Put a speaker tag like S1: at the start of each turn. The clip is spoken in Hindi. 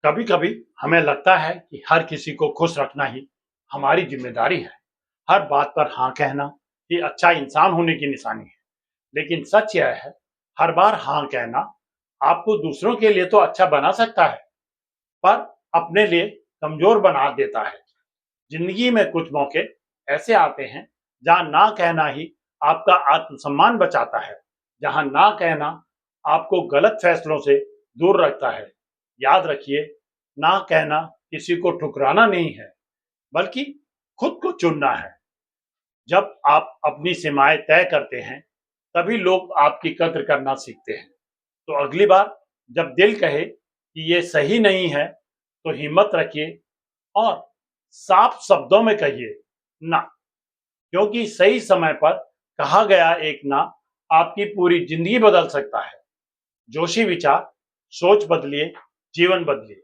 S1: कभी कभी हमें लगता है कि हर किसी को खुश रखना ही हमारी जिम्मेदारी है। हर बात पर हाँ कहना ही अच्छा इंसान होने की निशानी है। लेकिन सच यह है, हर बार हाँ कहना आपको दूसरों के लिए तो अच्छा बना सकता है, पर अपने लिए कमजोर बना देता है। जिंदगी में कुछ मौके ऐसे आते हैं जहां ना कहना ही आपका आत्मसम्मान बचाता है, जहां ना कहना आपको गलत फैसलों से दूर रखता है। याद रखिए, ना कहना किसी को ठुकराना नहीं है, बल्कि खुद को चुनना है। जब आप अपनी सीमाएं तय करते हैं, तभी लोग आपकी कद्र करना सीखते हैं। तो अगली बार जब दिल कहे कि ये सही नहीं है, तो हिम्मत रखिए और साफ शब्दों में कहिए ना, क्योंकि सही समय पर कहा गया एक ना आपकी पूरी जिंदगी बदल सकता है। जोशी विचार, सोच बदलिए, जीवन बदलिए।